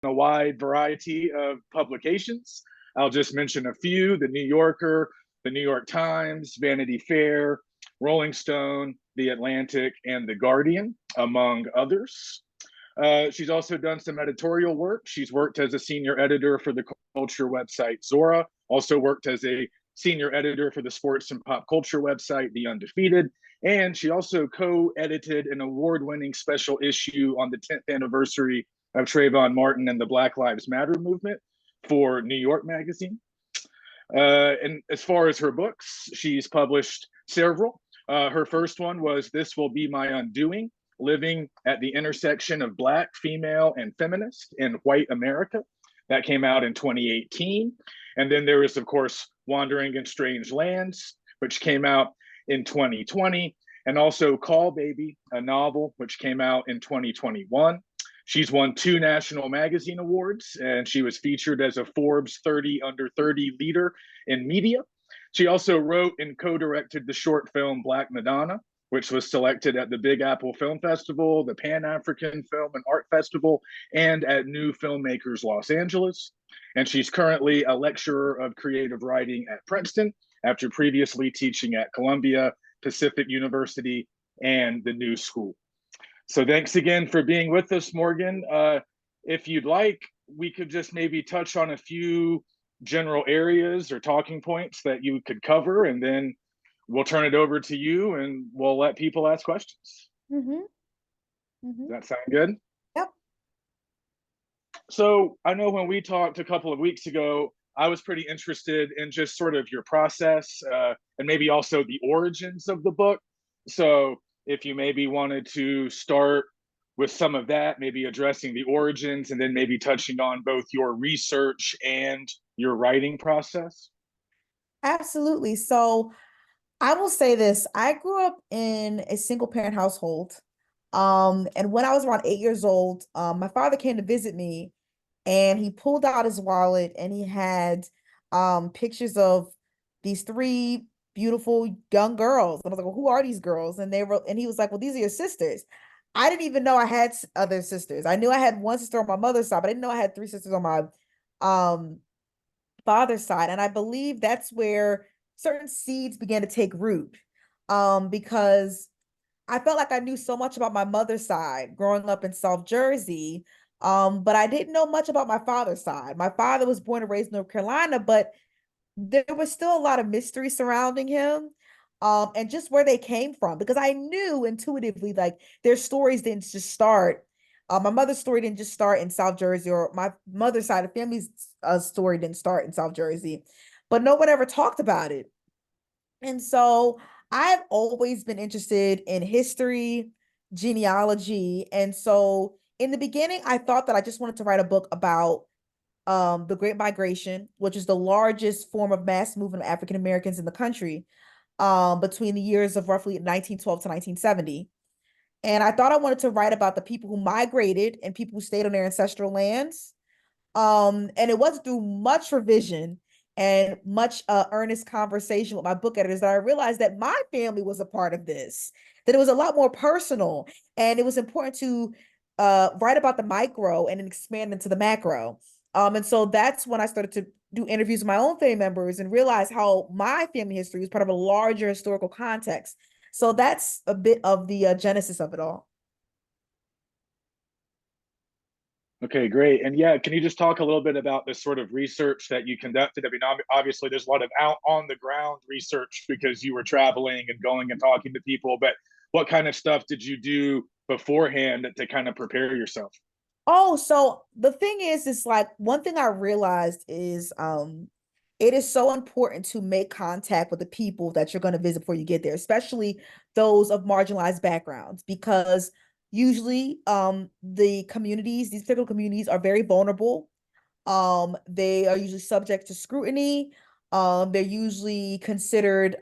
a wide variety of publications. I'll just mention a few: the New Yorker, the New York Times, Vanity Fair, Rolling Stone, The Atlantic, and The Guardian, among others. She's also done some editorial work. She's worked as a senior editor for the culture website Zora, also worked as a senior editor for the sports and pop culture website The Undefeated, and she also co-edited an award-winning special issue on the 10th anniversary of Trayvon Martin and the Black Lives Matter movement for New York Magazine. And as far as her books, she's published several. Her first one was This Will Be My Undoing, Living at the Intersection of Black, Female, and Feminist in White America. That came out in 2018. And then there is, of course, Wandering in Strange Lands, which came out in 2020, and also Call Baby, a novel, which came out in 2021. She's won 2 national magazine awards, and she was featured as a Forbes 30 Under 30 leader in media. She also wrote and co-directed the short film Black Madonna, which was selected at the Big Apple Film Festival, the Pan-African Film and Art Festival, and at New Filmmakers Los Angeles. And she's currently a lecturer of creative writing at Princeton, after previously teaching at Columbia, Pacific University, and the New School. So thanks again for being with us, Morgan. If you'd like, we could just maybe touch on a few general areas or talking points that you could cover, and then we'll turn it over to you and we'll let people ask questions. Does that sound good? Yep. So I know when we talked a couple of weeks ago, I was pretty interested in just sort of your process and maybe also the origins of the book. So if you maybe wanted to start with some of that, maybe addressing the origins and then maybe touching on both your research and your writing process. Absolutely. So I will say this. I grew up in a single parent household. And when I was around 8 years old, my father came to visit me, and he pulled out his wallet and he had pictures of these 3 beautiful young girls. And I was like, well, who are these girls? And he was like, well, these are your sisters. I didn't even know I had other sisters. I knew I had one sister on my mother's side, but I didn't know I had 3 sisters on my um father's side. And I believe that's where certain seeds began to take root. Because I felt like I knew so much about my mother's side growing up in South Jersey. But I didn't know much about my father's side. My father was born and raised in North Carolina, but there was still a lot of mystery surrounding him. And just where they came from, because I knew intuitively, like, their stories didn't just start. My mother's story didn't just start in South Jersey, or my mother's side of family's story didn't start in South Jersey, but no one ever talked about it. And so I've always been interested in history, genealogy. And so in the beginning, I thought that I just wanted to write a book about the Great Migration, which is the largest form of mass movement of African Americans in the country, between the years of roughly 1912 to 1970. And I thought I wanted to write about the people who migrated and people who stayed on their ancestral lands. And it wasn't through much revision and much earnest conversation with my book editors that I realized that my family was a part of this, that it was a lot more personal, and it was important to write about the micro and then expand into the macro. And so that's when I started to do interviews with my own family members and realize how my family history was part of a larger historical context. So that's a bit of the genesis of it all. Okay, great. And yeah, can you just talk a little bit about the sort of research that you conducted? I mean, obviously there's a lot of out on the ground research because you were traveling and going and talking to people, but what kind of stuff did you do beforehand to kind of prepare yourself? Oh, so the thing is like, one thing I realized is it is so important to make contact with the people that you're going to visit before you get there, especially those of marginalized backgrounds, because usually the communities, these particular communities, are very vulnerable. They are usually subject to scrutiny. They're usually considered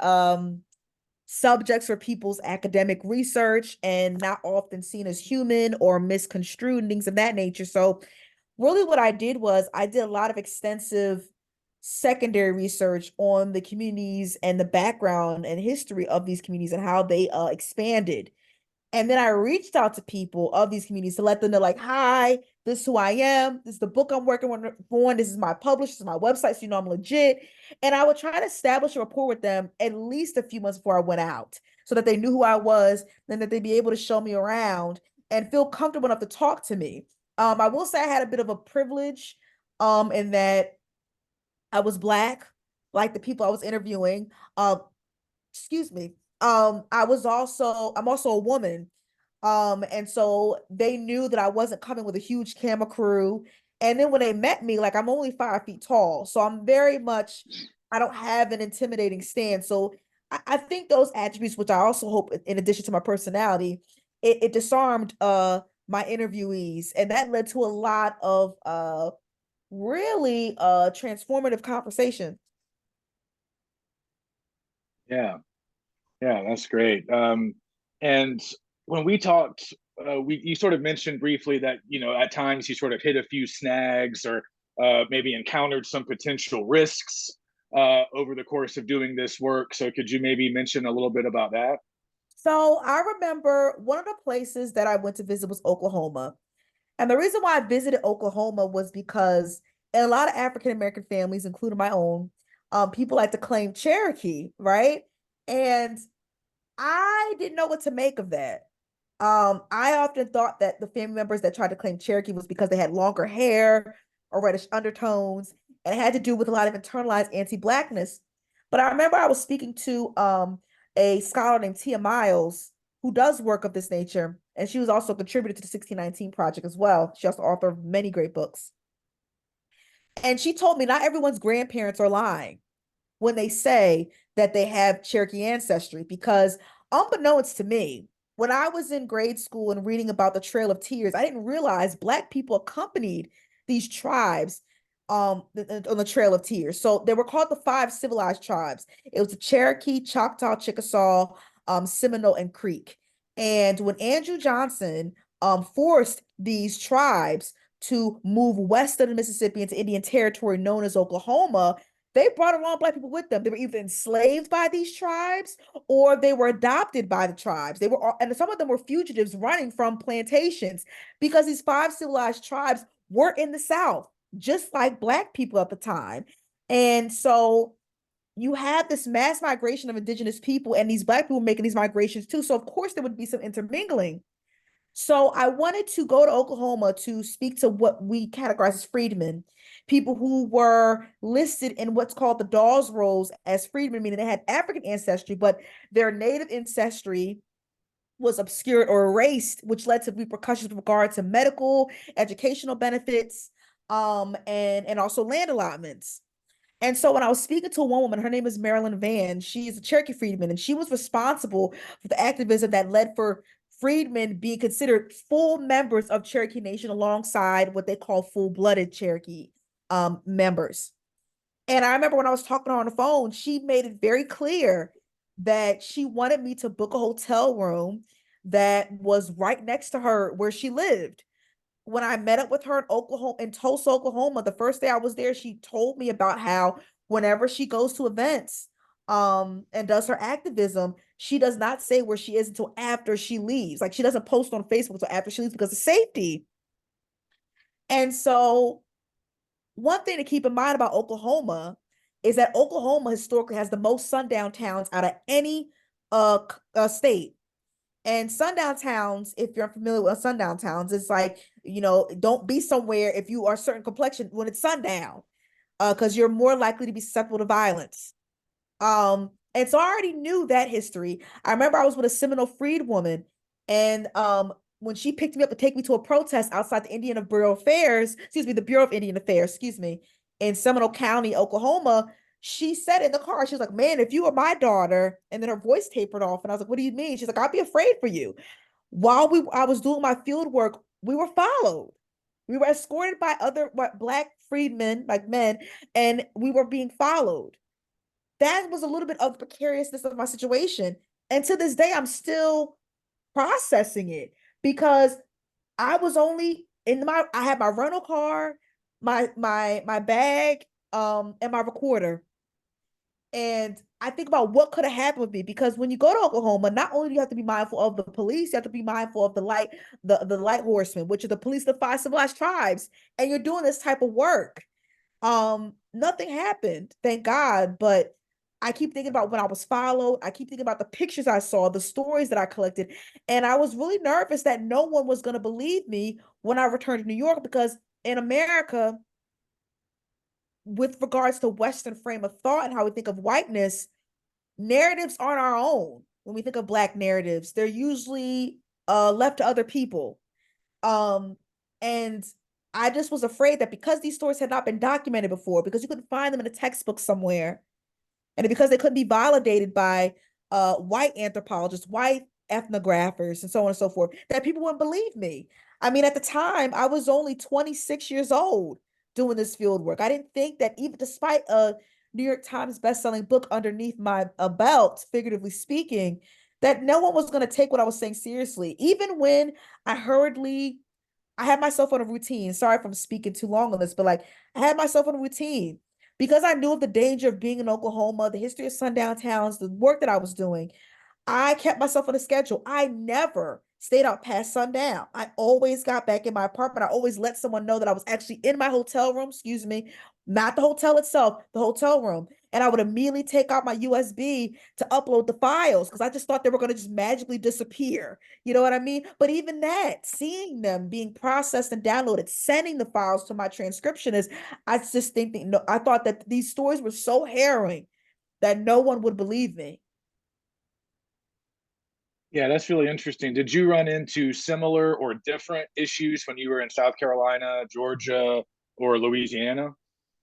subjects for people's academic research and not often seen as human or misconstrued and things of that nature. So really what I did was I did a lot of extensive secondary research on the communities and the background and history of these communities and how they expanded. And then I reached out to people of these communities to let them know, like, hi, this is who I am, this is the book I'm working on, this is my publisher, this is my website, so you know I'm legit. And I would try to establish a rapport with them at least a few months before I went out so that they knew who I was, and that they'd be able to show me around and feel comfortable enough to talk to me. I will say I had a bit of a privilege in that I was Black, like the people I was interviewing. Excuse me. I'm also a woman. And so they knew that I wasn't coming with a huge camera crew. And then when they met me, like I'm only 5 feet tall. So I don't have an intimidating stance. So I think those attributes, which I also hope in addition to my personality, it disarmed my interviewees. And that led to a lot of really transformative conversation. Yeah. Yeah, that's great. And when we talked, you sort of mentioned briefly that at times you sort of hit a few snags or maybe encountered some potential risks over the course of doing this work. So could you maybe mention a little bit about that? So I remember one of the places that I went to visit was Oklahoma. And the reason why I visited Oklahoma was because in a lot of African American families, including my own, people like to claim Cherokee, right? And I didn't know what to make of that. I often thought that the family members that tried to claim Cherokee was because they had longer hair or reddish undertones, and it had to do with a lot of internalized anti-blackness. But I remember I was speaking to a scholar named Tia Miles, who does work of this nature, and she was also a contributor to the 1619 Project as well. She also authored many great books. And she told me not everyone's grandparents are lying when they say that they have Cherokee ancestry, because unbeknownst to me, when I was in grade school and reading about the Trail of Tears, I didn't realize Black people accompanied these tribes on the Trail of Tears. So they were called the five civilized tribes. It was the Cherokee, Choctaw, Chickasaw, Seminole, and Creek. And when Andrew Johnson forced these tribes to move west of the Mississippi into Indian Territory known as Oklahoma, they brought along Black people with them. They were either enslaved by these tribes or they were adopted by the tribes. And some of them were fugitives running from plantations because these five civilized tribes were in the South, just like Black people at the time. And so you have this mass migration of indigenous people, and these Black people making these migrations too. So, of course, there would be some intermingling. So I wanted to go to Oklahoma to speak to what we categorize as freedmen, people who were listed in what's called the Dawes Rolls as freedmen, meaning they had African ancestry, but their native ancestry was obscured or erased, which led to repercussions with regard to medical, educational benefits, and also land allotments. And so when I was speaking to one woman, her name is Marilyn Van, she's a Cherokee freedman, and she was responsible for the activism that led for freedmen being considered full members of Cherokee Nation alongside what they call full-blooded Cherokee members. And I remember when I was talking to her on the phone, she made it very clear that she wanted me to book a hotel room that was right next to her where she lived. When I met up with her in Tulsa, Oklahoma, the first day I was there, she told me about how whenever she goes to events and does her activism, she does not say where she is until after she leaves. Like she doesn't post on Facebook until after she leaves because of safety. And so one thing to keep in mind about Oklahoma is that Oklahoma historically has the most sundown towns out of any state. And sundown towns, if you're familiar with sundown towns, it's like, don't be somewhere if you are a certain complexion when it's sundown, because you're more likely to be susceptible to violence. And so I already knew that history. I remember I was with a Seminole freed woman, and when she picked me up to take me to a protest outside the the Bureau of Indian Affairs, excuse me, in Seminole County, Oklahoma, she said in the car, she was like, "Man, if you were my daughter," and then her voice tapered off, and I was like, "What do you mean?" She's like, "I'd be afraid for you." While I was doing my field work, we were followed. We were escorted by other Black freedmen, like men, and we were being followed. That was a little bit of the precariousness of my situation. And to this day, I'm still processing it because I was only I had my rental car, my bag, and my recorder. And I think about what could have happened with me, because when you go to Oklahoma, not only do you have to be mindful of the police, you have to be mindful of the light horsemen, which are the police of the 5 civilized tribes, and you're doing this type of work. Nothing happened, thank God, but I keep thinking about when I was followed. I keep thinking about the pictures I saw, the stories that I collected, and I was really nervous that no one was going to believe me when I returned to New York, because in America, with regards to Western frame of thought and how we think of whiteness, narratives aren't our own. When we think of Black narratives, they're usually left to other people. Um, and I just was afraid that because these stories had not been documented before, because you couldn't find them in a textbook somewhere, and because they couldn't be validated by white anthropologists, white ethnographers, and so on and so forth, that people wouldn't believe me. I mean, at the time, I was only 26 years old doing this field work. I didn't think that, even despite a New York Times bestselling book underneath my belt, figuratively speaking, that no one was going to take what I was saying seriously. Even when I hurriedly I had myself on a routine. Sorry if I'm speaking too long on this, but like, I had myself on a routine because I knew of the danger of being in Oklahoma, the history of sundown towns, the work that I was doing. I kept myself on a schedule. I never stayed out past sundown. I always got back in my apartment. I always let someone know that I was actually in my hotel room, excuse me, not the hotel itself, the hotel room. And I would immediately take out my USB to upload the files because I just thought they were going to just magically disappear. You know what I mean? But even that, seeing them being processed and downloaded, sending the files to my transcriptionist, I just think that, no, I thought that these stories were so harrowing that no one would believe me. Yeah, that's really interesting. Did you run into similar or different issues when you were in South Carolina, Georgia, or Louisiana?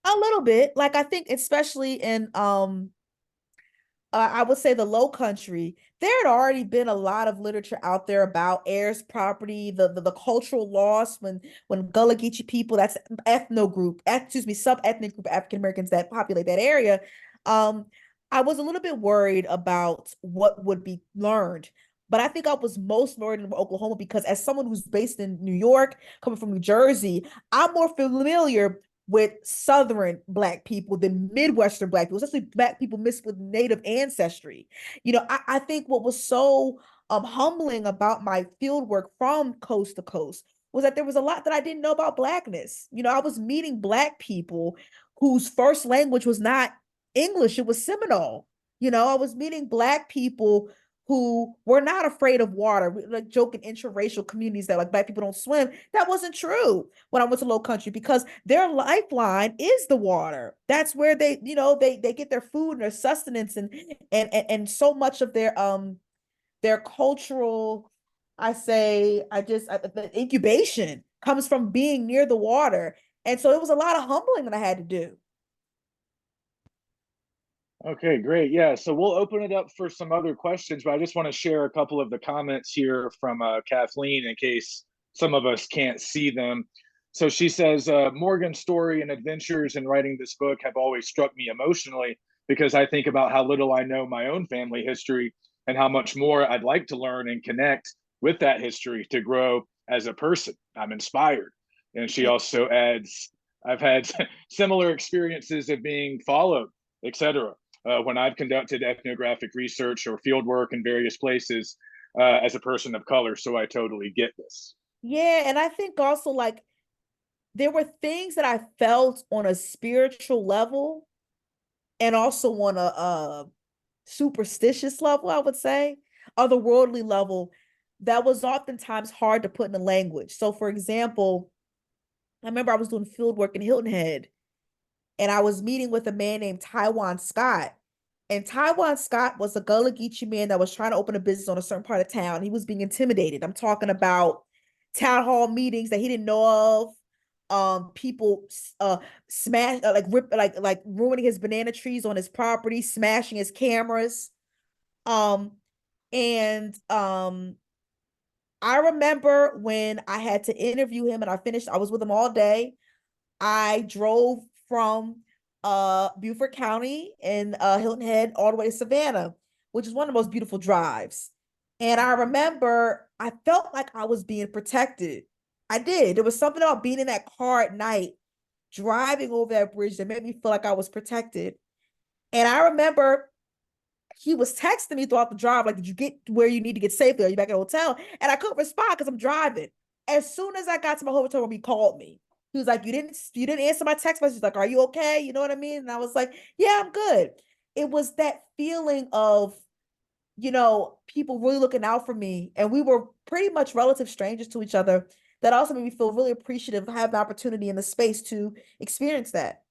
A little bit. Like, I think especially in I would say the Low Country, there had already been a lot of literature out there about heirs property, the cultural loss when Gullah Geechee people, that's ethno group, excuse me, sub-ethnic group of African Americans that populate that area. Um, I was a little bit worried about what would be learned. But I think I was most worried in Oklahoma because, as someone who's based in New York, coming from New Jersey, I'm more familiar with Southern Black people than Midwestern Black people, especially Black people mixed with Native ancestry. I think what was so humbling about my field work from coast to coast was that there was a lot that I didn't know about Blackness. I was meeting Black people whose first language was not English, it was Seminole. I was meeting Black people who were not afraid of water. We like joking interracial communities that like Black people don't swim. That wasn't true when I went to Low Country because their lifeline is the water. That's where they get their food and their sustenance and so much of their cultural, the incubation comes from being near the water. And so it was a lot of humbling that I had to do. Okay, great. Yeah, so we'll open it up for some other questions, but I just want to share a couple of the comments here from Kathleen in case some of us can't see them. So she says, Morgan's story and adventures in writing this book have always struck me emotionally because I think about how little I know my own family history and how much more I'd like to learn and connect with that history to grow as a person. I'm inspired. And she Yeah. also adds, I've had similar experiences of being followed, etc. When I've conducted ethnographic research or field work in various places as a person of color. So I totally get this. Yeah, and I think also like there were things that I felt on a spiritual level and also on a superstitious level, I would say, otherworldly level, that was oftentimes hard to put into language. So, for example, I remember I was doing field work in Hilton Head, and I was meeting with a man named Taiwan Scott. And Taiwan Scott was a Gullah Geechee man that was trying to open a business on a certain part of town. He was being intimidated. I'm talking about town hall meetings that he didn't know of. People smash like rip like ruining his banana trees on his property, smashing his cameras. Um, and I remember when I had to interview him and I was with him all day. I drove from Beaufort County in Hilton Head all the way to Savannah, which is one of the most beautiful drives. And I remember I felt like I was being protected. I did. There was something about being in that car at night, driving over that bridge that made me feel like I was protected. And I remember he was texting me throughout the drive, like, did you get where you need to get safely? Are you back at the hotel? And I couldn't respond because I'm driving. As soon as I got to my hotel room, he called me. He was like, you didn't answer my text message. Like, are you okay? You know what I mean? And I was like, yeah, I'm good. It was that feeling of, people really looking out for me. And we were pretty much relative strangers to each other. That also made me feel really appreciative of having the opportunity in the space to experience that.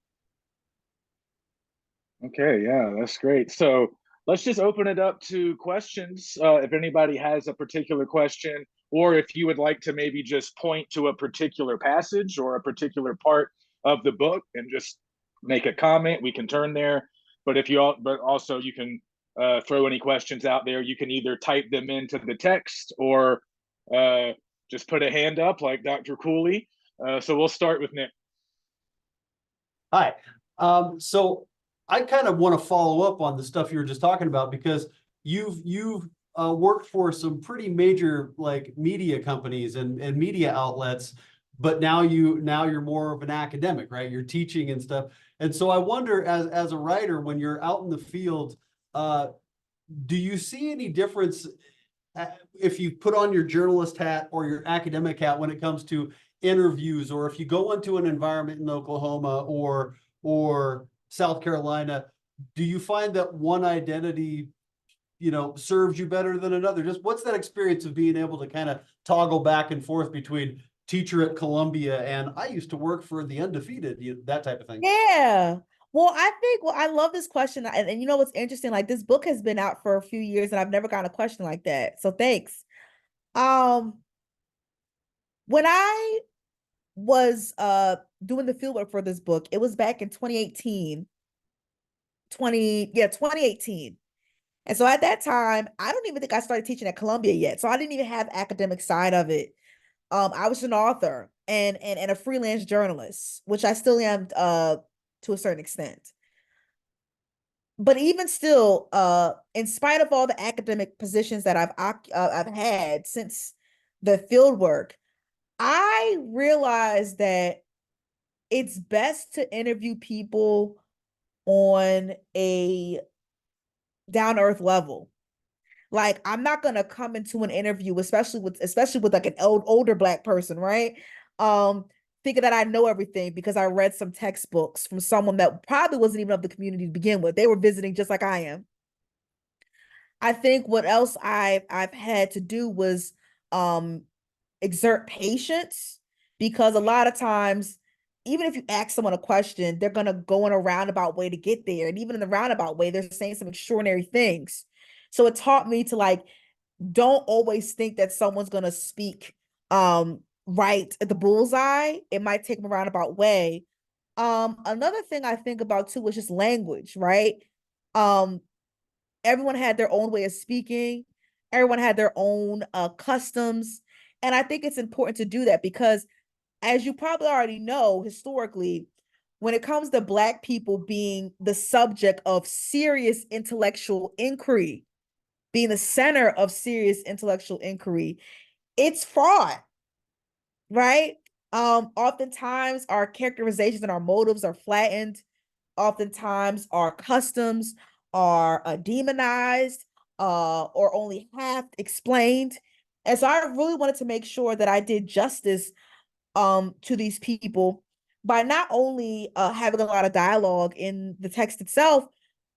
Okay, yeah, that's great. So let's just open it up to questions. If anybody has a particular question, or if you would like to maybe just point to a particular passage or a particular part of the book and just make a comment, we can turn there. But also you can throw any questions out there. You can either type them into the text or uh, just put a hand up like Dr. Cooley. So we'll start with Nick. Hi. So I kind of want to follow up on the stuff you were just talking about, because you've worked for some pretty major like media companies and media outlets, but now you're more of an academic, right? You're teaching and stuff. And so I wonder, as a writer, when you're out in the field, do you see any difference if you put on your journalist hat or your academic hat when it comes to interviews, or if you go into an environment in Oklahoma or South Carolina, do you find that one identity, serves you better than another? Just what's that experience of being able to kind of toggle back and forth between teacher at Columbia and I used to work for the Undefeated, that type of thing? Yeah. Well, I love this question. And you know what's interesting? Like, this book has been out for a few years and I've never gotten a question like that. So thanks. Um, when I was doing the fieldwork for this book, it was back in 2018. And so at that time, I don't even think I started teaching at Columbia yet. So I didn't even have academic side of it. I was an author and a freelance journalist, which I still am to a certain extent. But even still, in spite of all the academic positions that I've had since the field work, I realized that it's best to interview people on a down to earth level. Like, I'm not gonna come into an interview, especially with like an older Black person, right? Um, Thinking that I know everything because I read some textbooks from someone that probably wasn't even of the community to begin with. They were visiting just like I am. I think what else I've had to do was um exert patience, because a lot of times, even if you ask someone a question, they're gonna go in a roundabout way to get there. And even in the roundabout way, they're saying some extraordinary things. So it taught me to, like, don't always think that someone's gonna speak right at the bullseye. It might take them a roundabout way. Another thing I think about too is just language, right? Um, Everyone had their own way of speaking, everyone had their own customs. And I think it's important to do that because, as you probably already know, historically, when it comes to Black people being the subject of serious intellectual inquiry, being the center of serious intellectual inquiry, it's fraught, right? Oftentimes our characterizations and our motives are flattened. Oftentimes our customs are demonized or only half explained. And so I really wanted to make sure that I did justice to these people by not only having a lot of dialogue in the text itself,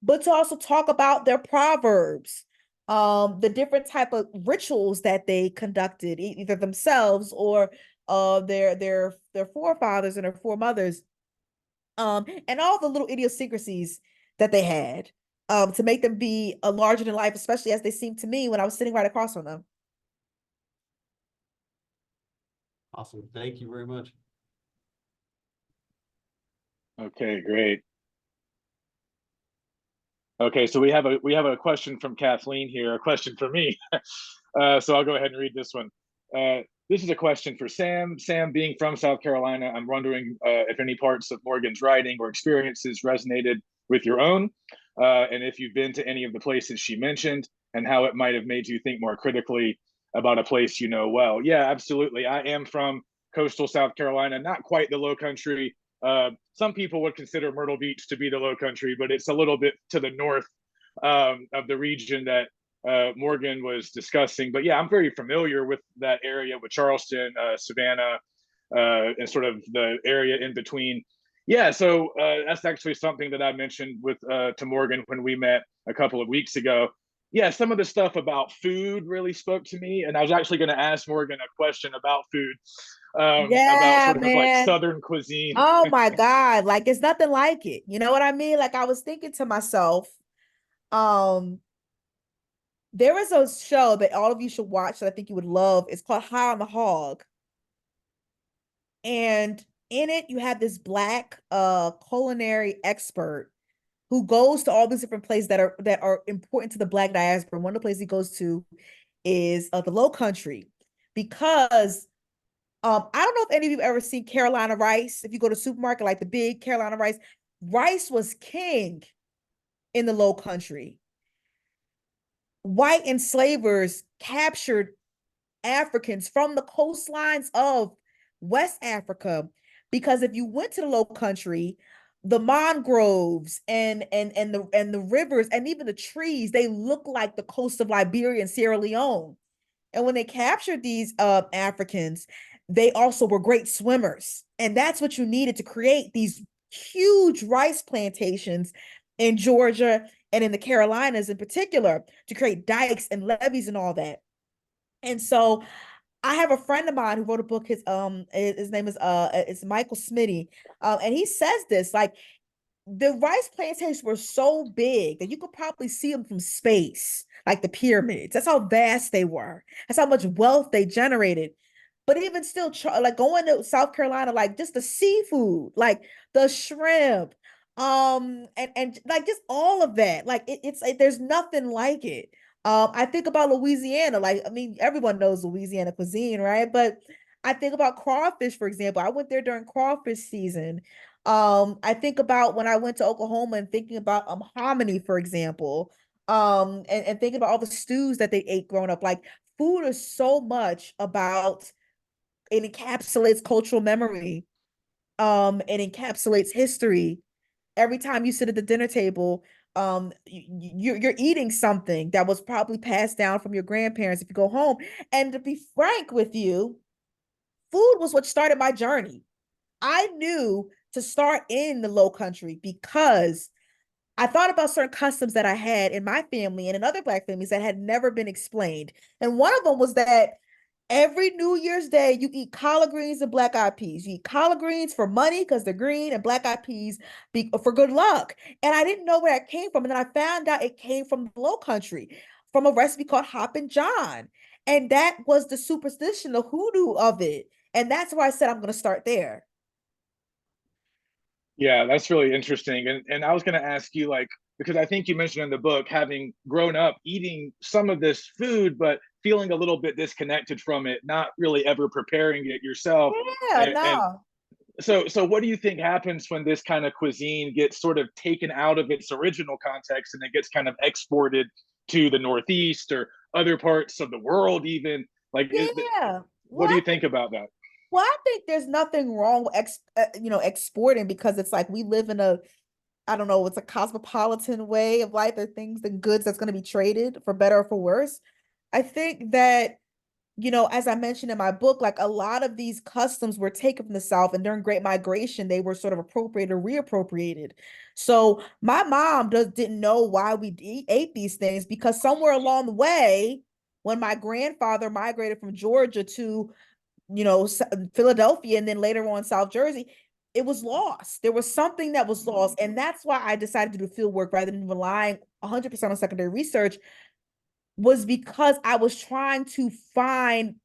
but to also talk about their proverbs, the different type of rituals that they conducted, either themselves or their forefathers and their foremothers, and all the little idiosyncrasies that they had, to make them be a larger than life, especially as they seemed to me when I was sitting right across from them. Awesome. Thank you very much. Okay, great. Okay, so we have a question from Kathleen here, a question for me. So I'll go ahead and read this one. This is a question for Sam. Sam, being from South Carolina, I'm wondering if any parts of Morgan's writing or experiences resonated with your own, and if you've been to any of the places she mentioned, and how it might have made you think more critically about a place you know well. Yeah, absolutely. I am from coastal South Carolina, not quite the Low Country. Some people would consider Myrtle Beach to be the Low Country, but it's a little bit to the north of the region that Morgan was discussing. But yeah, I'm very familiar with that area, with Charleston, Savannah, and sort of the area in between. Yeah, so that's actually something that I mentioned with to Morgan when we met a couple of weeks ago. Yeah, some of the stuff about food really spoke to me, and I was actually going to ask Morgan a question about food, about Yeah, sort of like man. Southern cuisine. Oh my God. Like it's nothing like it. You know what I mean? Like I was thinking to myself, um, there is a show that all of you should watch that I think you would love. It's called High on the Hog. And in it, you have this black culinary expert who goes to all these different places that are important to the black diaspora. One of the places he goes to is the Low Country, because I don't know if any of you have ever seen Carolina rice. If you go to the supermarket, like the big Carolina rice, rice was king in the Low Country. White enslavers captured Africans from the coastlines of West Africa, because if you went to the Low Country, the mangroves and the rivers and even the trees, they look like the coast of Liberia and Sierra Leone. And when they captured these Africans, they also were great swimmers. And that's what you needed to create these huge rice plantations in Georgia and in the Carolinas in particular, to create dikes and levees and all that. And so I have a friend of mine who wrote a book. His name is it's Michael Smitty. And he says this, like, the rice plantations were so big that you could probably see them from space, like the pyramids. That's how vast they were. That's how much wealth they generated. But even still, like going to South Carolina, like just the seafood, like the shrimp, and like just all of that. Like it's like there's nothing like it. I think about Louisiana. Like, I mean, everyone knows Louisiana cuisine, right? But I think about crawfish, for example. I went there during crawfish season. I think about when I went to Oklahoma and thinking about hominy, for example, and thinking about all the stews that they ate growing up. Like food is so much about, it encapsulates cultural memory, it encapsulates history. Every time you sit at the dinner table, you're eating something that was probably passed down from your grandparents if you go home. And to be frank with you, food was what started my journey. I knew to start in the Low Country because I thought about certain customs that I had in my family and in other Black families that had never been explained. And one of them was that every New Year's Day, you eat collard greens and black eyed peas. You eat collard greens for money because they're green, and black eyed peas for good luck. And I didn't know where it came from. And then I found out it came from the Low Country, from a recipe called Hoppin' John. And that was the superstition, the hoodoo of it. And that's why I said I'm going to start there. Yeah, that's really interesting. And I was going to ask you, like, because I think you mentioned in the book having grown up eating some of this food, but feeling a little bit disconnected from it, not really ever preparing it yourself. Yeah, And no. so what do you think happens when this kind of cuisine gets sort of taken out of its original context and it gets kind of exported to the Northeast or other parts of the world, even? Like, Yeah. what Well, do I you think about that? Well, I think there's nothing wrong with exporting, because it's like we live in a, I don't know, it's a cosmopolitan way of life. There are things and goods that's going to be traded for better or for worse. I think that, as I mentioned in my book, like a lot of these customs were taken from the South, and during Great Migration, they were sort of appropriated or reappropriated. So my mom didn't know why we ate these things, because somewhere along the way, when my grandfather migrated from Georgia to Philadelphia and then later on South Jersey, it was lost. There was something that was lost. And that's why I decided to do field work rather than relying 100% on secondary research, was because I was trying to find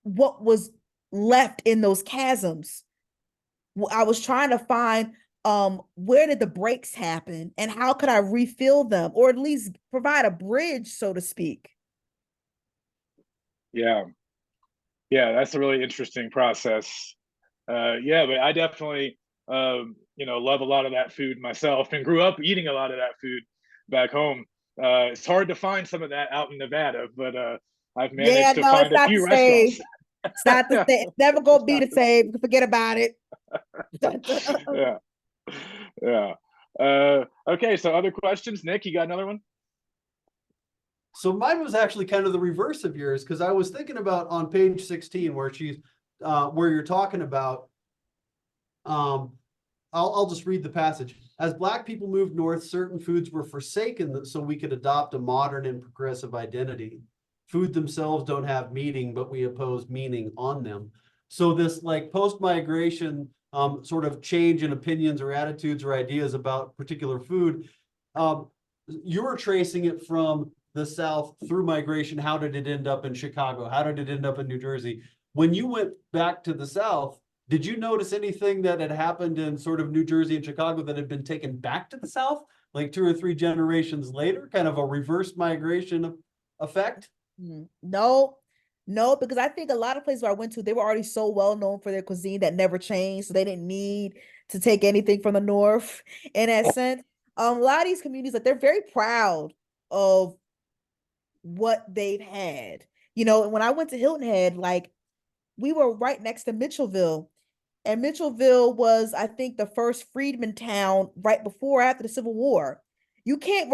what was left in those chasms. I was trying to find where did the breaks happen and how could I refill them, or at least provide a bridge, so to speak. Yeah. Yeah, that's a really interesting process. Yeah, but I definitely, love a lot of that food myself and grew up eating a lot of that food back home. It's hard to find some of that out in Nevada, but I've Yeah, managed to no, it's find a not the few same. restaurants. It's not the same. It's never gonna It's be not the the same. Forget about it. yeah, yeah. Okay, so other questions? Nick, you got another one? So mine was actually kind of the reverse of yours, because I was thinking about on page 16 where where you're talking about, I'll just read the passage. As Black people moved north, certain foods were forsaken so we could adopt a modern and progressive identity. Food themselves don't have meaning, but we impose meaning on them. So this like post-migration sort of change in opinions or attitudes or ideas about particular food, you're tracing it from the South through migration. How did it end up in Chicago? How did it end up in New Jersey? When you went back to the South, did you notice anything that had happened in sort of New Jersey and Chicago that had been taken back to the South, like 2 or 3 generations later, kind of a reverse migration effect? No, no, because I think a lot of places where I went to, they were already so well known for their cuisine that never changed. So they didn't need to take anything from the North in that sense. A lot of these communities, like they're very proud of what they've had. You know, when I went to Hilton Head, like we were right next to Mitchellville. And Mitchellville was, I think, the first freedman town right before or after the Civil War. You can't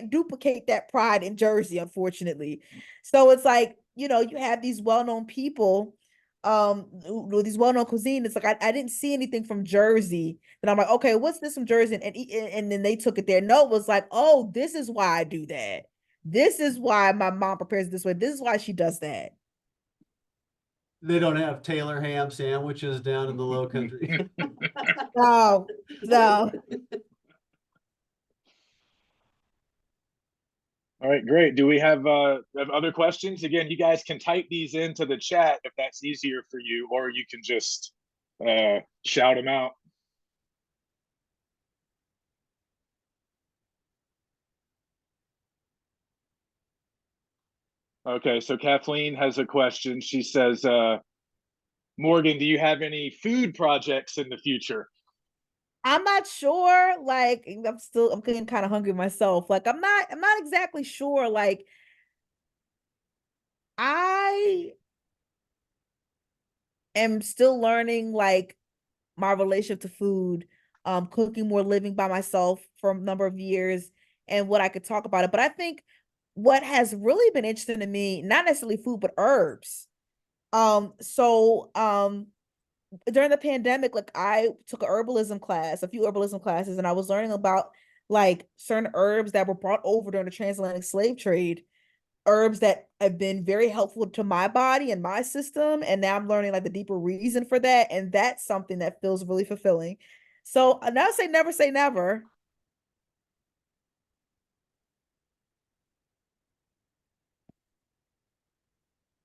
duplicate that pride in Jersey, unfortunately. So it's like, you know, you have these well-known people, these well-known cuisine. It's like I didn't see anything from Jersey. And I'm like, okay, what's this from Jersey? And then they took it there. No, it was like, oh, this is why I do that. This is why my mom prepares it this way. This is why she does that. They don't have Taylor ham sandwiches down in the low country. No, no. All right, great. Do we have other questions? Again, you guys can type these into the chat if that's easier for you, or you can just shout them out. Okay, so Kathleen has a question. She says, Morgan, do you have any food projects in the future? I'm not sure. Like, I'm getting kind of hungry myself. Like, I'm not exactly sure. Like, I am still learning, like, my relationship to food, cooking more, living by myself for a number of years, and what I could talk about it. But I think what has really been interesting to me, not necessarily food, but herbs. During the pandemic, like I took a herbalism class, a few herbalism classes, and I was learning about like certain herbs that were brought over during the transatlantic slave trade, herbs that have been very helpful to my body and my system. And now I'm learning like the deeper reason for that. And that's something that feels really fulfilling. So I now say never.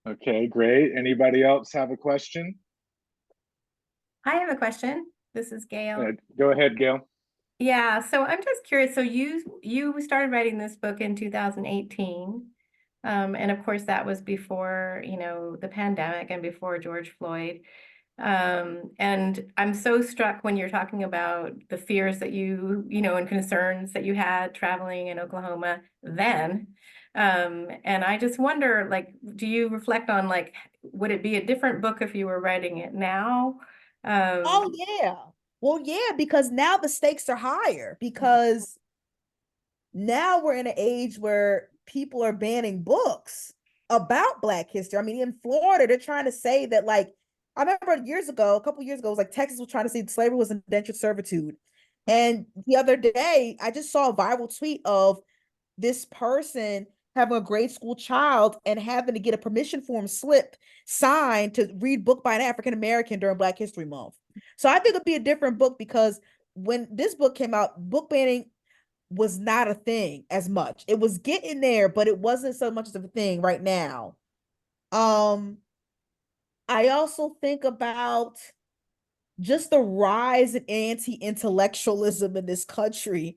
Okay, great. Anybody else have a question? I have a question. This is Gail. Go ahead, Gail. Yeah, so I'm just curious. So you started writing this book in 2018. And of course that was before, you know, the pandemic and before George Floyd. And I'm so struck when you're talking about the fears that you know, and concerns that you had traveling in Oklahoma then. And I just wonder, like, do you reflect on like, would it be a different book if you were writing it now? Oh yeah. Well, yeah, because now the stakes are higher because now we're in an age where people are banning books about Black history. I mean, in Florida, they're trying to say that, like, I remember a couple years ago, it was like Texas was trying to say slavery was indentured servitude. And the other day, I just saw a viral tweet of this person having a grade school child and having to get a permission form slip signed to read book by an African American during Black History Month. So I think it'd be a different book because when this book came out, book banning was not a thing as much. It was getting there, but it wasn't so much of a thing right now. I also think about just the rise in anti-intellectualism in this country,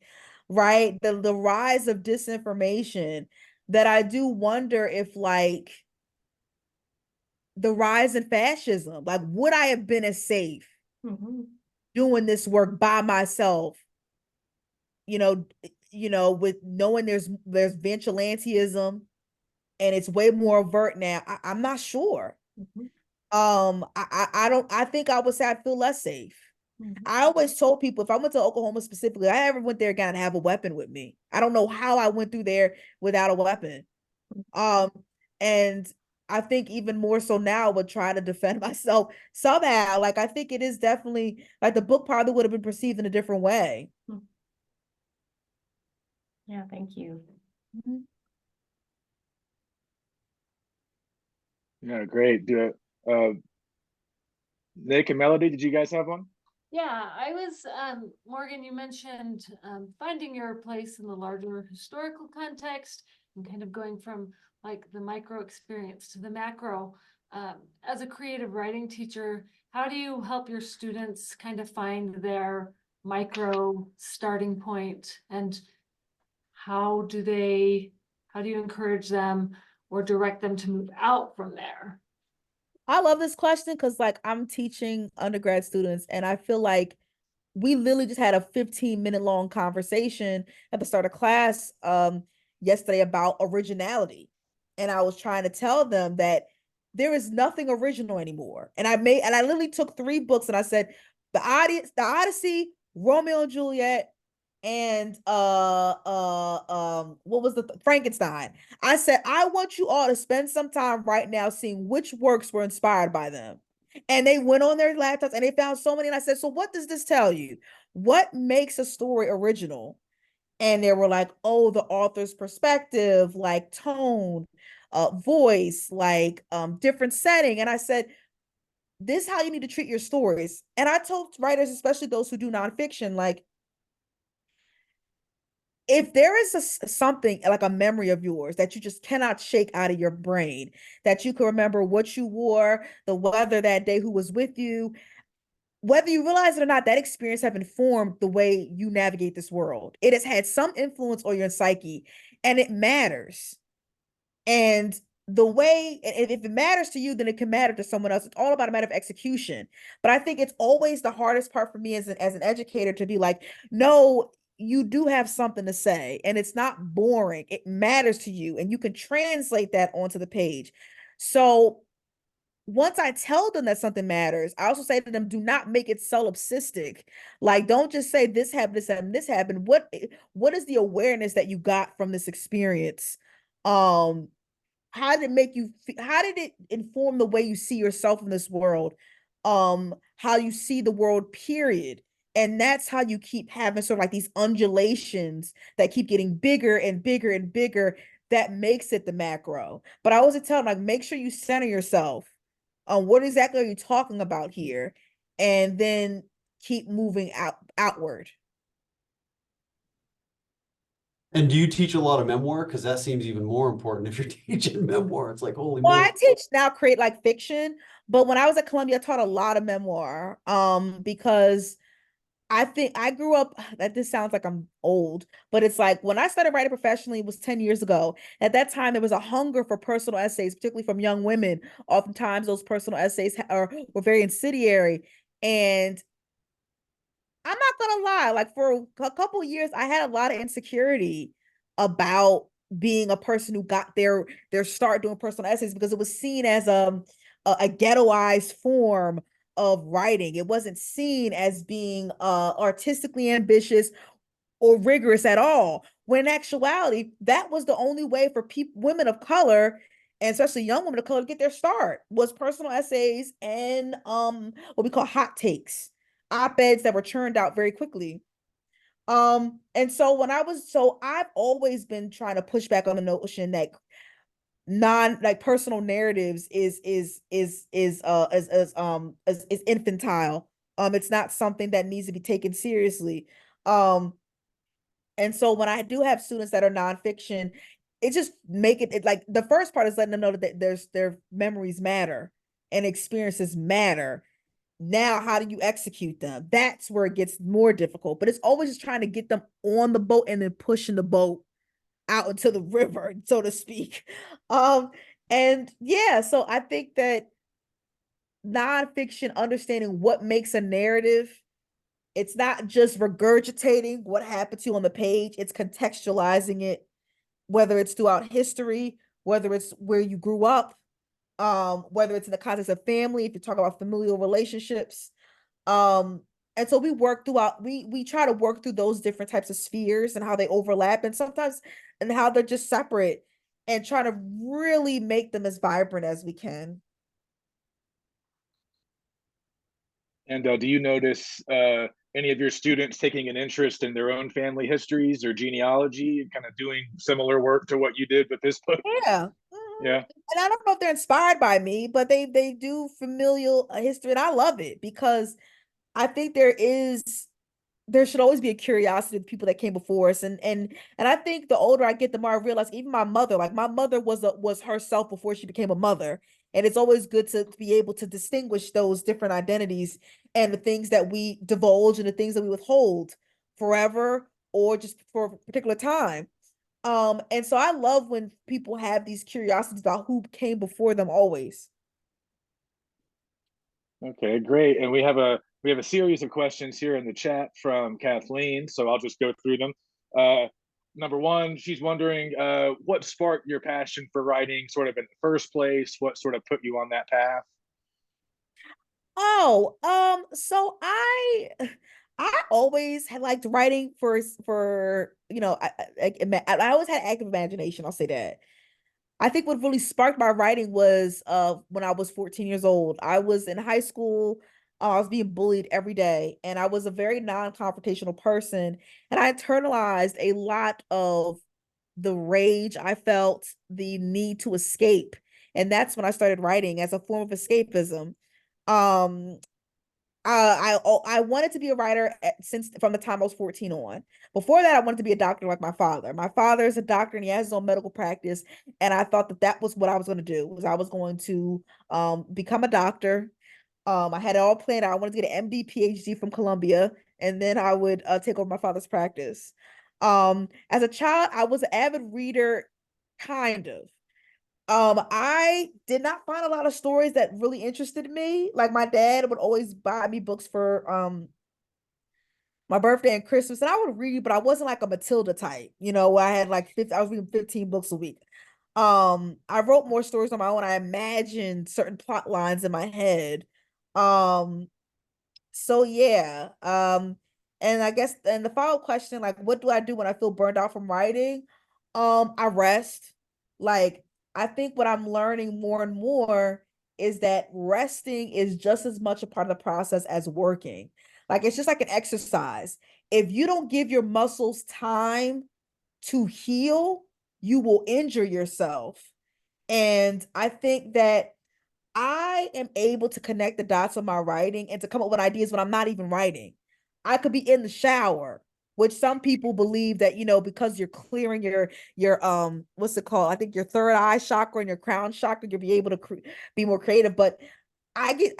right? The rise of disinformation that I do wonder if like the rise in fascism, like would I have been as safe doing this work by myself? You know, with knowing there's vigilantism and it's way more overt now. I'm not sure. I think I would say I feel less safe. I always told people if I went to Oklahoma specifically, I ever went there again, I'd have a weapon with me. I don't know how I went through there without a weapon. Um, and I think even more so now, I would try to defend myself somehow. Like I think it is definitely like the book probably would have been perceived in a different way. Yeah, thank you. Mhm. Yeah, great. Do it. Nick and Melody, did you guys have one? Yeah, I was, Morgan, you mentioned finding your place in the larger historical context and kind of going from like the micro experience to the macro. As a creative writing teacher, how do you help your students kind of find their micro starting point, and how do you encourage them or direct them to move out from there? I love this question because like I'm teaching undergrad students and I feel like we literally just had a 15-minute long conversation at the start of class yesterday about originality. And I was trying to tell them that there is nothing original anymore. And I literally took 3 books and I said the Odyssey, Romeo and Juliet, and what was the Frankenstein. I said I want you all to spend some time right now seeing which works were inspired by them. And they went on their laptops and they found so many. And I said, so what does this tell you? What makes a story original? And they were like, oh, the author's perspective, like tone, voice, like different setting. And I said, this is how you need to treat your stories. And I told writers, especially those who do nonfiction, like, if there is something like a memory of yours that you just cannot shake out of your brain, that you can remember what you wore, the weather that day, who was with you, whether you realize it or not, that experience have informed the way you navigate this world. It has had some influence on your psyche, and it matters. And the way, if it matters to you, then it can matter to someone else. It's all about a matter of execution. But I think it's always the hardest part for me as an educator to be like, no, you do have something to say, and it's not boring. It matters to you, and you can translate that onto the page. So once I tell them that something matters, I also say to them, do not make it solipsistic. Like, don't just say this happened, this happened, this happened. What is the awareness that you got from this experience? How did it make you how did it inform the way you see yourself in this world? How you see the world, period. And that's how you keep having sort of like these undulations that keep getting bigger and bigger and bigger. That makes it the macro. But I always tell them, like, make sure you center yourself on what exactly are you talking about here, and then keep moving outward. And do you teach a lot of memoir? Because that seems even more important if you're teaching memoir. It's like, holy Well, moly. I teach now create like fiction, but when I was at Columbia, I taught a lot of memoir. Because I think I grew up, that this sounds like I'm old, but it's like when I started writing professionally, it was 10 years ago. At that time, there was a hunger for personal essays, particularly from young women. Oftentimes, those personal essays were very incendiary. And I'm not gonna lie, like for a couple of years, I had a lot of insecurity about being a person who got their start doing personal essays because it was seen as a ghettoized form of writing. It wasn't seen as being artistically ambitious or rigorous at all. When in actuality, that was the only way for women of color, and especially young women of color, to get their start, was personal essays and what we call hot takes, op-eds that were churned out very quickly. And so I've always been trying to push back on the notion that personal narratives is infantile. It's not something that needs to be taken seriously. Um, and so when I do have students that are nonfiction, it just make it like the first part is letting them know that their memories matter and experiences matter. Now, how do you execute them? That's where it gets more difficult, but it's always just trying to get them on the boat and then pushing the boat out into the river, so to speak. And yeah, so I think that nonfiction, understanding what makes a narrative, it's not just regurgitating what happened to you on the page, it's contextualizing it, whether it's throughout history, whether it's where you grew up, whether it's in the context of family, if you're talking about familial relationships. And so we work throughout, we try to work through those different types of spheres and how they overlap and sometimes and how they're just separate and try to really make them as vibrant as we can. And do you notice any of your students taking an interest in their own family histories or genealogy and kind of doing similar work to what you did with this book? Yeah. Yeah. And I don't know if they're inspired by me, but they do familial history, and I love it because I think there should always be a curiosity of people that came before us, and I think the older I get, the more I realize even my mother, like my mother was herself before she became a mother, and it's always good to be able to distinguish those different identities and the things that we divulge and the things that we withhold forever or just for a particular time. And so I love when people have these curiosities about who came before them always. Okay, great. And we have a series of questions here in the chat from Kathleen, so I'll just go through them. Number one, she's wondering what sparked your passion for writing sort of in the first place? What sort of put you on that path? Oh, so I always had liked writing for I always had active imagination, I'll say that. I think what really sparked my writing was when I was 14 years old. I was in high school. I was being bullied every day, and I was a very non-confrontational person, and I internalized a lot of the rage I felt, the need to escape, and that's when I started writing as a form of escapism. Um, I wanted to be a writer since from the time I was 14 on. Before that, I wanted to be a doctor like my father. My father is a doctor and he has his own medical practice, and I thought that that was what I was going to do. Was I was going to become a doctor. I had it all planned out. I wanted to get an MD, PhD from Columbia, and then I would take over my father's practice. As a child, I was an avid reader, kind of. I did not find a lot of stories that really interested me. Like my dad would always buy me books for my birthday and Christmas, and I would read, but I wasn't like a Matilda type, where I had like 50, I was reading 15 books a week. I wrote more stories on my own. I imagined certain plot lines in my head. Um, so yeah. And I guess and the final question, like, what do I do when I feel burned out from writing? I rest. Like, I think what I'm learning more and more is that resting is just as much a part of the process as working. Like, it's just like an exercise. If you don't give your muscles time to heal, you will injure yourself. And I think that I am able to connect the dots of my writing and to come up with ideas when I'm not even writing. I could be in the shower, which some people believe that, because you're clearing your what's it called? I think your third eye chakra and your crown chakra, you'll be able to be more creative. But I get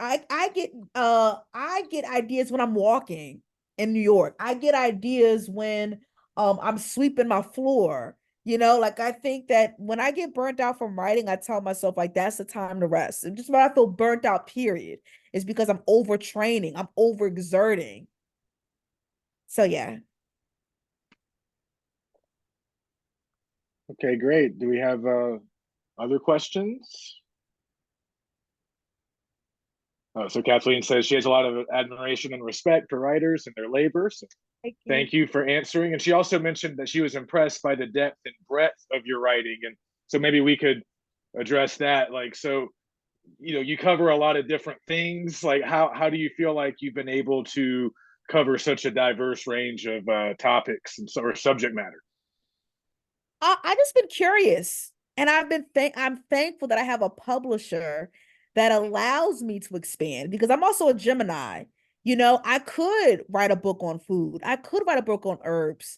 ideas when I'm walking in New York. I get ideas when I'm sweeping my floor. Like I think that when I get burnt out from writing, I tell myself like that's the time to rest. And just when I feel burnt out, period, is because I'm overtraining, I'm overexerting. So yeah. Okay, great. Do we have other questions? So Kathleen says she has a lot of admiration and respect for writers and their labor. So Thank you. thank you for answering. And she also mentioned that she was impressed by the depth and breadth of your writing. And so maybe we could address that. Like, so, you cover a lot of different things. Like, how do you feel like you've been able to cover such a diverse range of topics and or subject matter? I just been curious, and I'm thankful that I have a publisher that allows me to expand because I'm also a Gemini. I could write a book on food. I could write a book on herbs.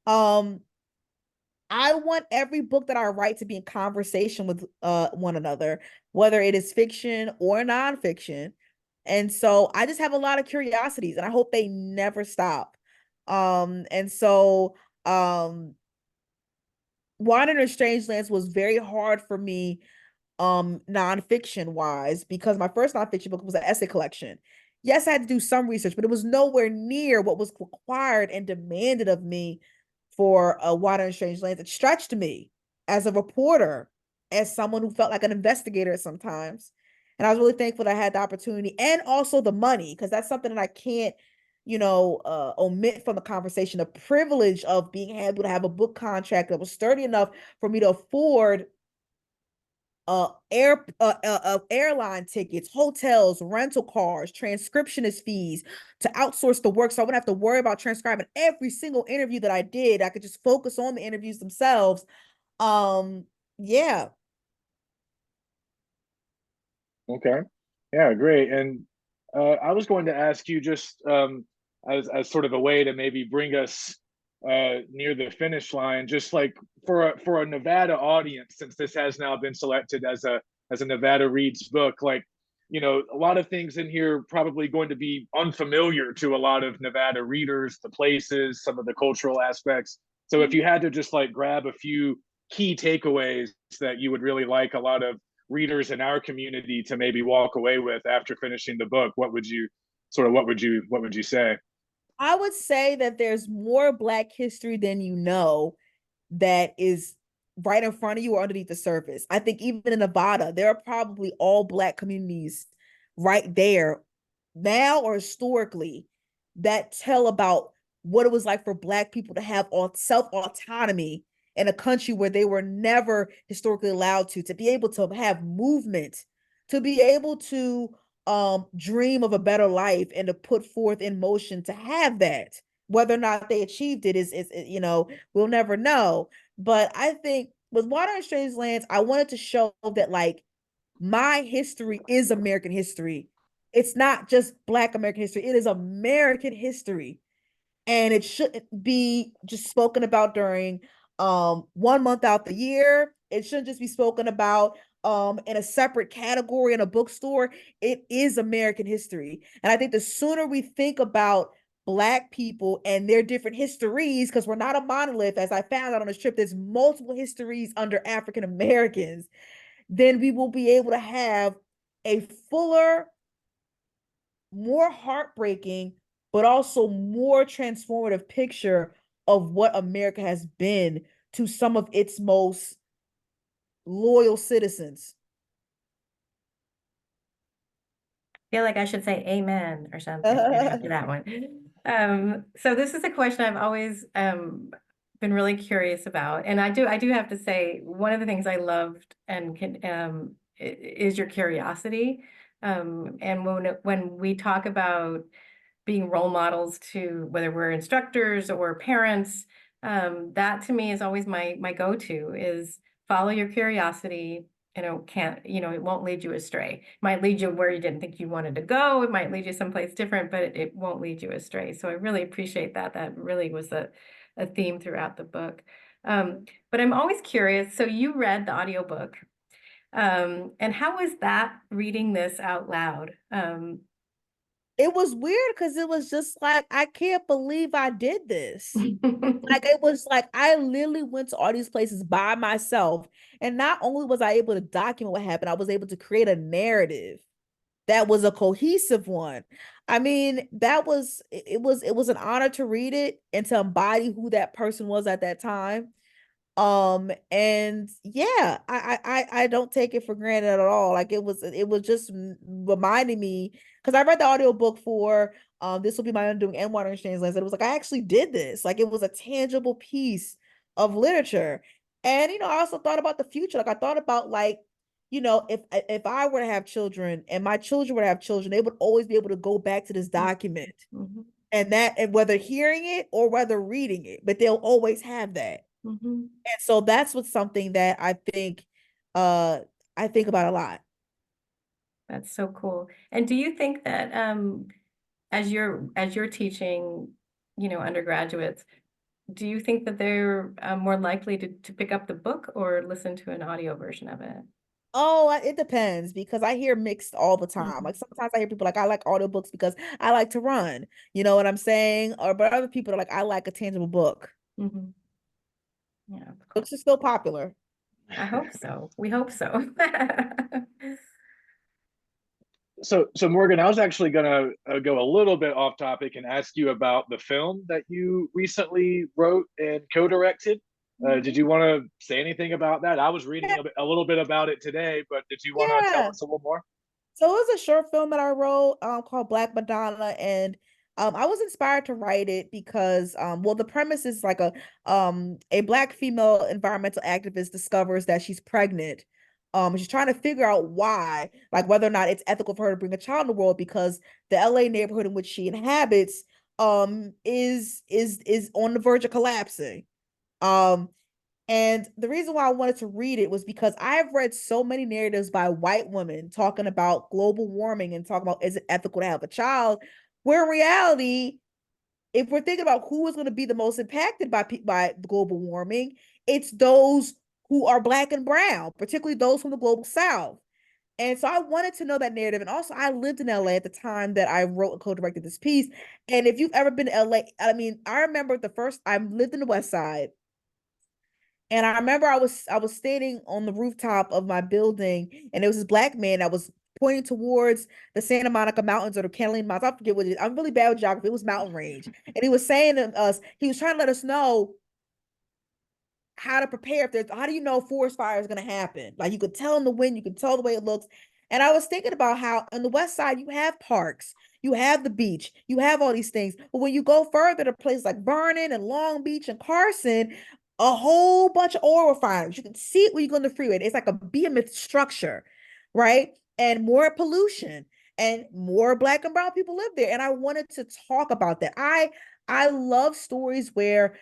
Um, I want every book that I write to be in conversation with one another, whether it is fiction or nonfiction. And so I just have a lot of curiosities, and I hope they never stop. And so Wandering in Strange Lands was very hard for me, nonfiction wise, because my first nonfiction book was an essay collection. Yes, I had to do some research, but it was nowhere near what was required and demanded of me for a Wandering in Strange Lands. It stretched me as a reporter, as someone who felt like an investigator at sometimes. And I was really thankful that I had the opportunity and also the money, because that's something that I can't, omit from the conversation the privilege of being able to have a book contract that was sturdy enough for me to afford airline tickets, hotels, rental cars, transcriptionist fees to outsource the work. So I wouldn't have to worry about transcribing every single interview that I did. I could just focus on the interviews themselves. Yeah. Okay. Yeah, great. And I was going to ask you just as sort of a way to maybe bring us near the finish line, just like for a Nevada audience, since this has now been selected as a Nevada Reads book, like, a lot of things in here probably going to be unfamiliar to a lot of Nevada readers, the places, some of the cultural aspects. So if you had to just like grab a few key takeaways that you would really like a lot of readers in our community to maybe walk away with after finishing the book, what would you say? I would say that there's more Black history than you know that is right in front of you or underneath the surface. I think even in Nevada, there are probably all Black communities right there now or historically that tell about what it was like for Black people to have self-autonomy in a country where they were never historically allowed to be able to have movement, to be able to dream of a better life and to put forth in motion to have that. Whether or not they achieved it is we'll never know. But I think with Water and Strange Lands, I wanted to show that like my history is American history. It's not just Black American history, it is American history. And it shouldn't be just spoken about during 1 month out the year. It shouldn't just be spoken about in a separate category in a bookstore. It is American history. And I think the sooner we think about Black people and their different histories, because we're not a monolith, as I found out on this trip, there's multiple histories under African Americans, then we will be able to have a fuller, more heartbreaking, but also more transformative picture of what America has been to some of its most loyal citizens. I feel like I should say amen or something after that one. So this is a question I've always been really curious about. And I do have to say, one of the things I loved and is your curiosity. And when we talk about being role models to whether we're instructors or parents, that to me is always my go-to is follow your curiosity. It won't lead you astray. It might lead you where you didn't think you wanted to go. It might lead you someplace different, but it won't lead you astray. So I really appreciate that. That really was a theme throughout the book. But I'm always curious. So you read the audiobook. And how was that reading this out loud? It was weird because it was just like, I can't believe I did this. Like, it was like I literally went to all these places by myself. And not only was I able to document what happened, I was able to create a narrative that was a cohesive one. I mean, it was an honor to read it and to embody who that person was at that time. And yeah, I don't take it for granted at all. Like it was just reminding me, because I read the audiobook for This Will Be My Undoing and Water and Strange Lands, and it was like I actually did this. Like it was a tangible piece of literature. And I also thought about the future. Like I thought about like, if I were to have children and my children were to have children, they would always be able to go back to this document. Mm-hmm. And whether hearing it or whether reading it, but they'll always have that. Mm-hmm. And so that's what's something that I think about a lot. That's so cool. And do you think that as you're teaching, undergraduates, do you think that they're more likely to pick up the book or listen to an audio version of it? Oh, it depends because I hear mixed all the time. Mm-hmm. Like sometimes I hear people like I like audiobooks because I like to run. You know what I'm saying? But other people are like I like a tangible book. Mm-hmm. Yeah, Books are still popular. I hope so. We hope so. So Morgan, I was actually gonna go a little bit off topic and ask you about the film that you recently wrote and co-directed. Did you want to say anything about that? I was reading a little bit about it today, but did you want to tell Yeah. us a little more? So it was a short film that I wrote called Black Madonna, and I was inspired to write it because, well, the premise is like a Black female environmental activist discovers that she's pregnant. She's trying to figure out why, like whether or not it's ethical for her to bring a child in the world because the LA neighborhood in which she inhabits, is on the verge of collapsing. Um, and the reason why I wanted to read it was because I've read so many narratives by white women talking about global warming and talking about is it ethical to have a child, where in reality, if we're thinking about who is going to be the most impacted by global warming, it's those who are Black and brown, particularly those from the global South. And so I wanted to know that narrative. And also, I lived in LA at the time that I wrote and co-directed this piece. And if you've ever been to LA, I mean, I remember the first I lived in the West Side. And I remember I was standing on the rooftop of my building, and there was this Black man that was pointing towards the Santa Monica Mountains or the Catalina Mountains. I forget what it is. I'm really bad with geography. It was mountain range. And he was saying to us, he was trying to let us know how to prepare if there's how do you know forest fire is going to happen? Like you could tell in the wind, you could tell the way it looks. And I was thinking about how on the West Side you have parks, you have the beach, you have all these things. But when you go further to places like Vernon and Long Beach and Carson, a whole bunch of oil refineries. You can see it when you go on the freeway. It's like a behemoth structure, right? And more pollution and more Black and brown people live there. And I wanted to talk about that. I love stories where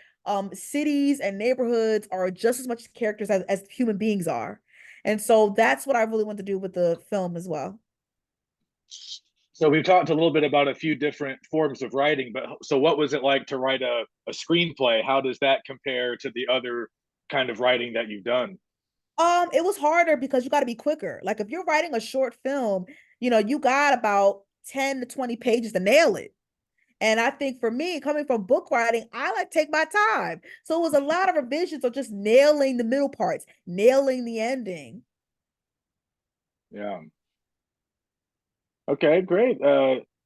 cities and neighborhoods are just as much characters as human beings are. And so that's what I really want to do with the film as well. So we've talked a little bit about a few different forms of writing, but so what was it like to write a screenplay? How does that compare to the other kind of writing that you've done? It was harder because you got to be quicker. Like if you're writing a short film, you got about 10 to 20 pages to nail it. And I think for me, coming from book writing, I like take my time. So it was a lot of revisions of just nailing the middle parts, nailing the ending. Yeah. Okay, great.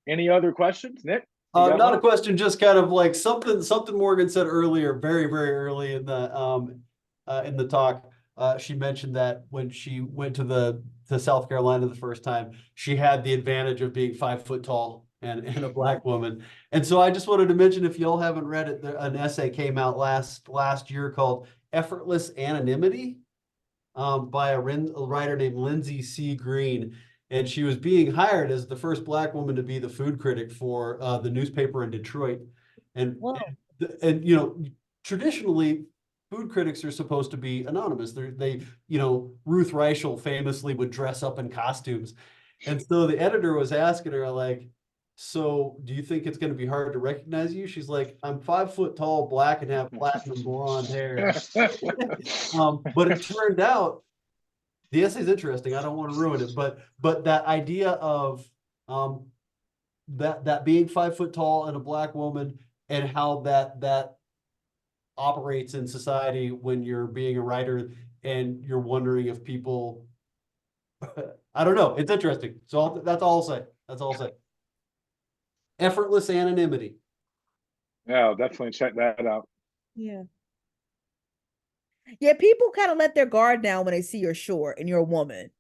Any other questions, Nick? You got Not one? a question, just kind of like something Morgan said earlier, very, very early in the talk. She mentioned that when she went to South Carolina the first time, she had the advantage of being 5 foot tall and a Black woman. And so I just wanted to mention, if y'all haven't read it, an essay came out last year called Effortless Anonymity, by a writer named Lindsay C. Green. And she was being hired as the first Black woman to be the food critic for the newspaper in Detroit. And, Whoa. and traditionally, food critics are supposed to be anonymous. Ruth Reichel famously would dress up in costumes. And so the editor was asking her, like, so do you think it's going to be hard to recognize you? She's like, I'm 5 foot tall, Black, and have platinum blonde hair. But it turned out the essay is interesting. I don't want to ruin it, but that idea of that being 5 foot tall and a Black woman, and how that operates in society when you're being a writer and you're wondering if people I don't know. It's interesting. So that's all I'll say. That's all I'll say. Effortless anonymity. Yeah, I'll definitely check that out. Yeah. Yeah, people kind of let their guard down when they see you're short and you're a woman,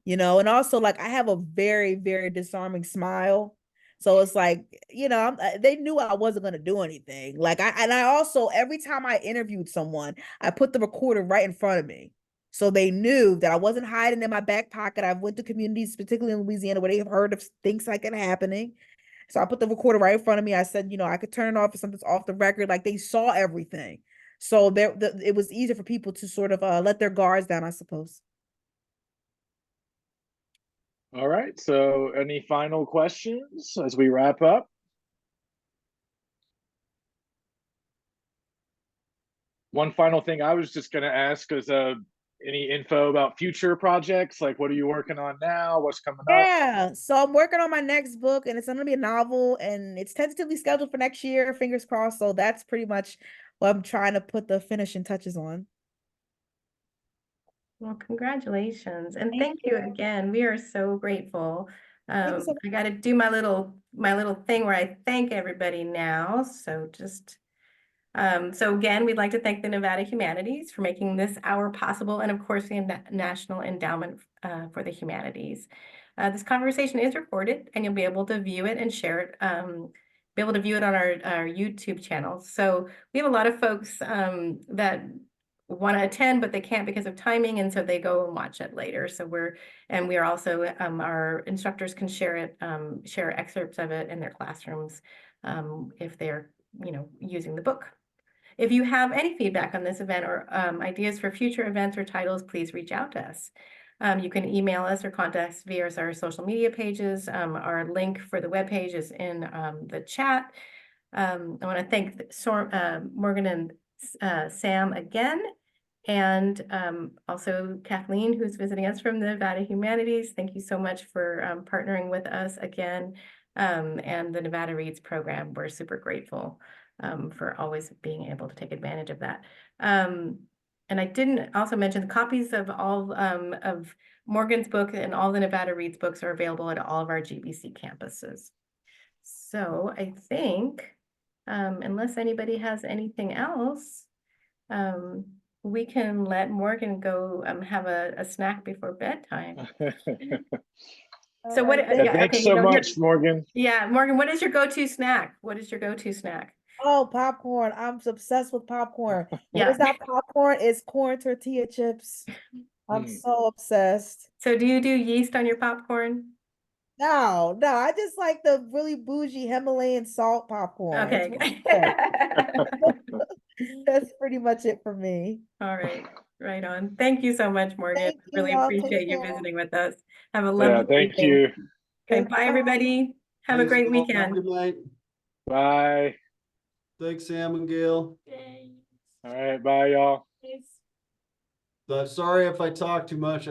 and also like I have a very, very disarming smile. So it's like, they knew I wasn't going to do anything. Like I also, every time I interviewed someone, I put the recorder right in front of me. So they knew that I wasn't hiding in my back pocket. I went to communities, particularly in Louisiana, where they have heard of things like that happening. So I put the recorder right in front of me. I said, I could turn it off if something's off the record. Like they saw everything. So it was easier for people to sort of let their guards down, I suppose. All right. So any final questions as we wrap up? One final thing I was just going to ask is any info about future projects? Like what are you working on now? What's coming up? Yeah, so I'm working on my next book, and it's going to be a novel, and it's tentatively scheduled for next year, fingers crossed. So that's pretty much what I'm trying to put the finishing touches on. Well, congratulations. And Thank thank you again. We are so grateful. Thank you so much. I got to do my little thing where I thank everybody now. So so again, we'd like to thank the Nevada Humanities for making this hour possible, and of course the National Endowment for the Humanities. This conversation is recorded, and you'll be able to view it and share it be able to view it on our YouTube channel. So we have a lot of folks that want to attend, but they can't because of timing, and so they go and watch it later. So we are also our instructors can share it, share excerpts of it in their classrooms if they're using the book. If you have any feedback on this event or ideas for future events or titles, please reach out to us. You can email us or contact us via our social media pages. Our link for the webpage is in the chat. I want to thank Morgan and Sam again, and also Kathleen, who's visiting us from the Nevada Humanities. Thank you so much for partnering with us again, and the Nevada Reads program. We're super grateful for always being able to take advantage of that. And I didn't also mention the copies of all of Morgan's book and all the Nevada Reads books are available at all of our GBC campuses. So I think, unless anybody has anything else, we can let Morgan go have a snack before bedtime. So what? Yeah, thanks so much, Morgan. Yeah, Morgan, what is your go-to snack? What is your go-to snack? Oh, popcorn. I'm obsessed with popcorn. Yeah. It's not popcorn, it's corn tortilla chips. I'm so obsessed. So do you do yeast on your popcorn? No, I just like the really bougie Himalayan salt popcorn. Okay. That's pretty much it for me. All right. Right on. Thank you so much, Morgan. Thank you Really all. Take appreciate you care. visiting with us. Have a lovely Thank evening. you. Okay, bye everybody. Have a Thanks, great all. Have a weekend. Good night. Bye. Thanks, Sam and Gail. All right, bye, y'all. Sorry if I talk too much.